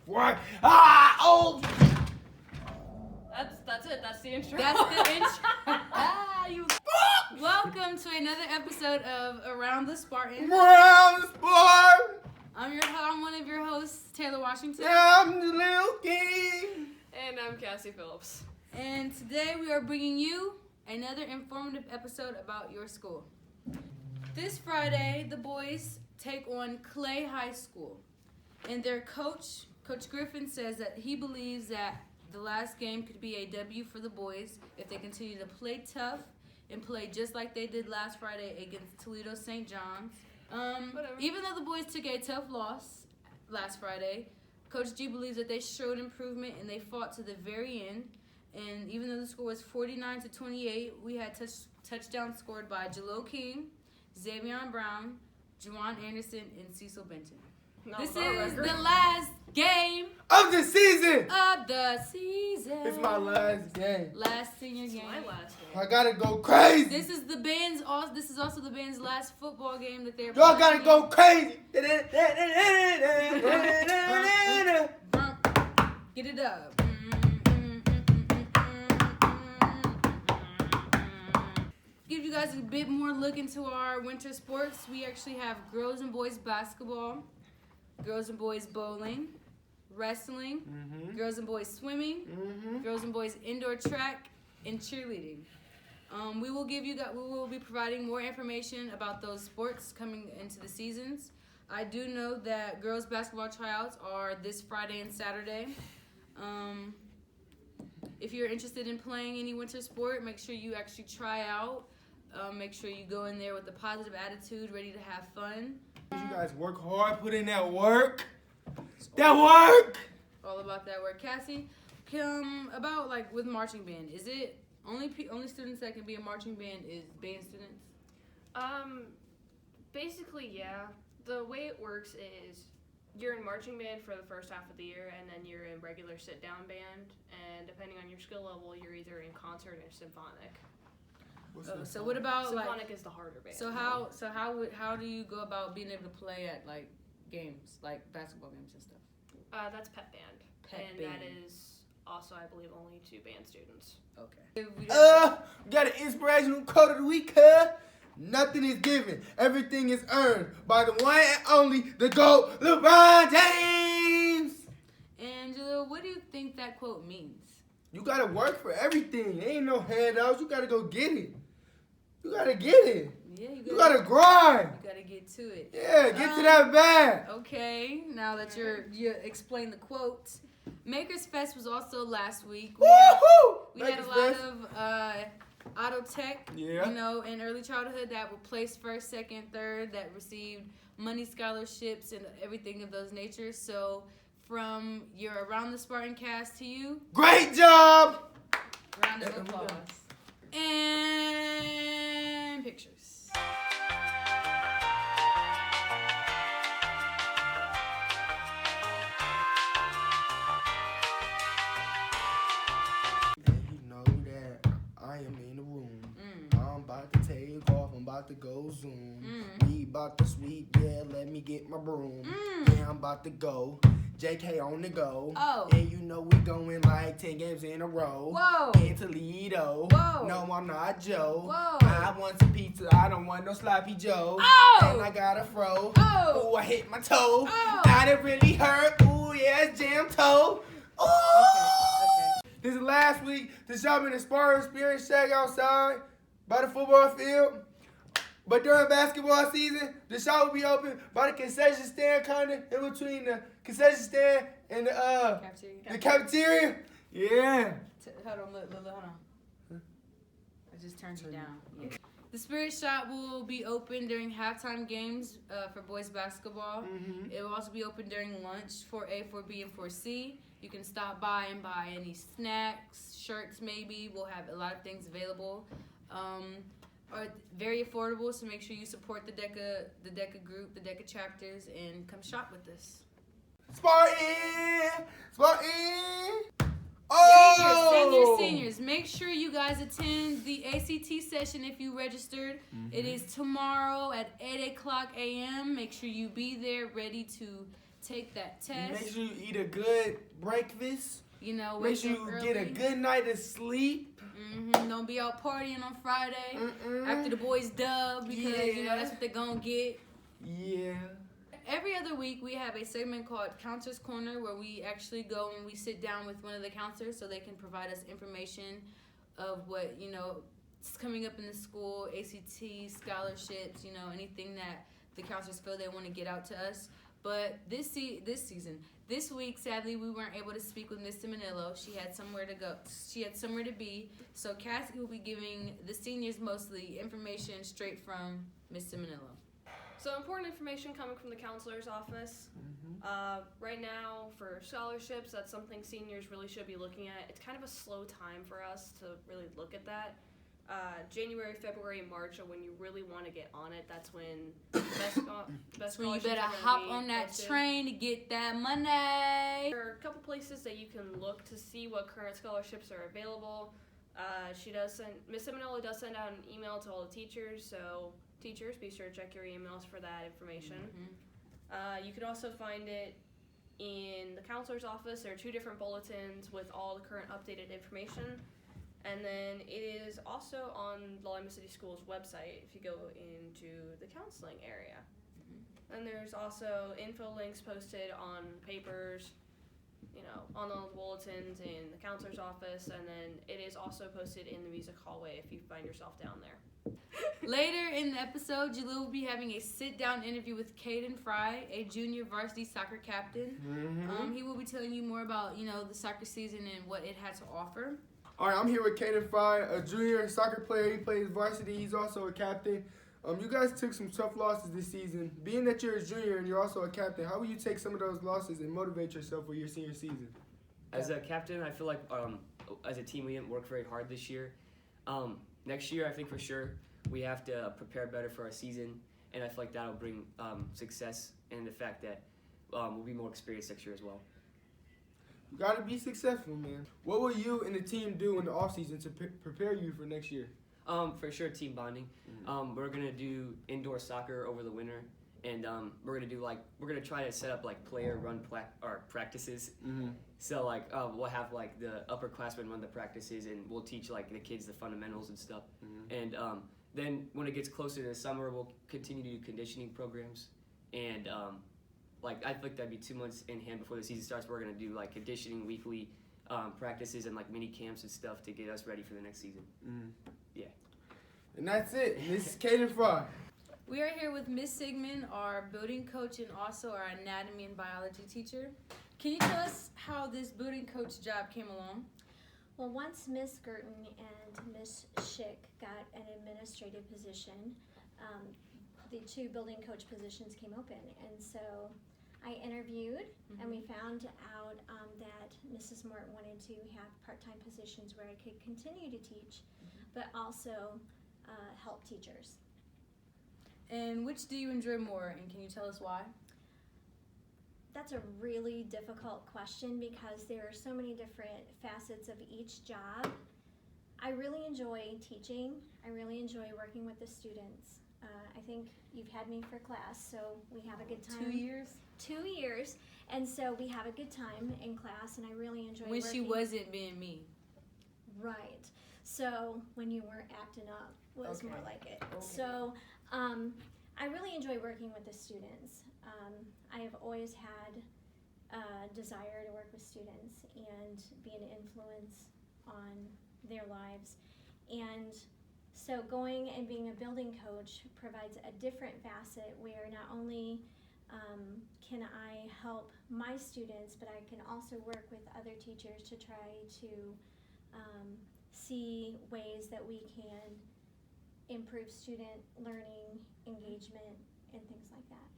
What? Ah! Oh! That's it. That's the intro. That's the intro. Welcome to another episode of Around the Spartan. Around the Spartan. I'm one of your hosts, Taylor Washington. I'm the little king. And I'm Cassie Phillips. And today we are bringing you another informative episode about your school. This Friday, the boys take on Clay High School. And their coach, Coach Griffin, says that he believes that the last game could be a W for the boys if they continue to play tough and play just like they did last Friday against Toledo St. John's. Even though the boys took a tough loss last Friday, Coach G believes that they showed improvement and they fought to the very end. And even though the score was 49-28, we had touchdowns scored by Jalil King, Xavion Brown, Juwan Anderson, and Cecil Benton. This is the last game of the season. It's my last game. Last senior game. My last game. I gotta go crazy. This is also the band's last football game that they're Y'all gotta go crazy. Get it up. Give you guys a bit more look into our winter sports. We actually have girls and boys basketball, girls and boys bowling, wrestling, girls and boys swimming, girls and boys indoor track, and cheerleading. We will be providing more information about those sports coming into the seasons. I do know that girls basketball tryouts are this Friday and Saturday. If you're interested in playing any winter sport, make sure you actually try out. Make sure you go in there with a positive attitude, ready to have fun. You guys work hard, put in that work. That work! All about that work. Cassie, about like with marching band, is it only students that can be a marching band is band students? Basically, yeah. The way it works is you're in marching band for the first half of the year, and then you're in regular sit-down band, and depending on your skill level, you're either in concert or symphonic. So what about symphonic is the harder band. So how do you go about being able to play at like games, like basketball games and stuff? That's pep band. Band. That is also, I believe, only 2 band students. Okay. We got an inspirational quote of the week, huh? Nothing is given. Everything is earned by the one and only, the GOAT, LeBron James. Angela, what do you think that quote means? You gotta work for everything. There ain't no handouts. You gotta go get it. You gotta get it. Yeah, you gotta grind. You gotta get to it. Yeah, get to that bag. Okay, now that you explained the quote, Makers Fest was also last week. We had a lot of auto tech, in early childhood that were placed first, second, third, that received money scholarships and everything of those natures. So from your Around the Spartan cast to you, great job! Round of applause. And pictures. You know that I am in the room. I'm about to take off. I'm about to go Zoom. We about to sweep. Yeah, let me get my broom. Yeah, I'm about to go. JK on the go. Oh. And you know we going like 10 games in a row. Whoa. In Toledo. Whoa. No, I'm not Joe. Whoa. I want some pizza. I don't want no sloppy Joe. Oh. And I got a fro. Oh. Ooh, I hit my toe. Oh. That it really hurt. Ooh, yeah, it's jam toe. Ooh. Okay. This is last week. The shop in the Spartan Spirit Shack outside by the football field. But during basketball season, the shop will be open by the concession stand, kind of in between the concession stand and the cafeteria. Yeah. Hold on. I just turned it down. Yeah. The Spirit Shop will be open during halftime games for boys basketball. It will also be open during lunch for A, 4B, and 4C. You can stop by and buy any snacks, shirts maybe. We'll have a lot of things available. Are very affordable, so make sure you support the DECA group, the DECA chapters, and come shop with us. Spartan! Oh! Seniors, make sure you guys attend the ACT session if you registered. It is tomorrow at 8 o'clock a.m. Make sure you be there ready to take that test. Make sure you eat a good breakfast. You know, Make wake sure up you early. get a good night of sleep. Don't be out partying on Friday after the boys dub because, you know, that's what they're going to get. Yeah. Every other week, we have a segment called Counselor's Corner where we actually go and we sit down with one of the counselors so they can provide us information of what, you know, is coming up in the school, ACT, scholarships, you know, anything that the counselors feel they want to get out to us. But this week, sadly, we weren't able to speak with Miss Manillo. She had somewhere to go. She had somewhere to be. So Cassie will be giving the seniors mostly information straight from Miss Manillo. So important information coming from the counselor's office. Right now, for scholarships, that's something seniors really should be looking at. It's kind of a slow time for us to really look at that. January, February, and March are when you really want to get on it. That's when the best So you scholarships better are gonna hop be on that posted. train to get that money. There are a couple places that you can look to see what current scholarships are available. Miss Seminole does send out an email to all the teachers, so teachers, be sure to check your emails for that information. You can also find it in the counselor's office. There are 2 different bulletins with all the current updated information. And then it is also on the Lima City Schools website if you go into the counseling area. And there's also info links posted on papers, you know, on all the bulletins in the counselor's office, and then it is also posted in the music hallway if you find yourself down there. Later in the episode, Jalil will be having a sit-down interview with Caden Fry, a junior varsity soccer captain. He will be telling you more about, you know, the soccer season and what it had to offer. All right, I'm here with Caden Fry, a junior soccer player. He plays varsity. He's also a captain. You guys took some tough losses this season. Being that you're a junior and you're also a captain, how will you take some of those losses and motivate yourself for your senior season? As a captain, I feel like as a team we didn't work very hard this year. Next year, I think for sure we have to prepare better for our season, and I feel like that'll bring success and the fact that we'll be more experienced next year as well. You got to be successful, man. What will you and the team do in the offseason to prepare you for next year? For sure, team bonding. We're gonna do indoor soccer over the winter, and we're gonna try to set up like player run practices. So like we'll have like the upperclassmen run the practices, and we'll teach like the kids the fundamentals and stuff. And then when it gets closer to the summer, we'll continue to do conditioning programs, and like I think that'd be 2 months in hand before the season starts. We're gonna do like conditioning weekly practices and like mini camps and stuff to get us ready for the next season. Yeah. And that's it. This is Caden Fry. We are here with Miss Sigmund, our building coach and also our anatomy and biology teacher. Can you tell us how this building coach job came along? Well, once Miss Girton and Miss Schick got an administrative position, the 2 building coach positions came open. And so I interviewed, and we found out that Mrs. Mort wanted to have part-time positions where I could continue to teach, but also help teachers. And which do you enjoy more, and can you tell us why? That's a really difficult question because there are so many different facets of each job. I really enjoy teaching. I really enjoy working with the students. I think you've had me for class, so we have a good time. 2 years? 2 years, and so we have a good time in class, and I really enjoy When working. she wasn't being me. Right. So when you weren't acting up was Okay. more like it. Okay. So I really enjoy working with the students. I have always had a desire to work with students and be an influence on their lives. And so going and being a building coach provides a different facet where not only can I help my students, but I can also work with other teachers to try to see ways that we can improve student learning, engagement, and things like that.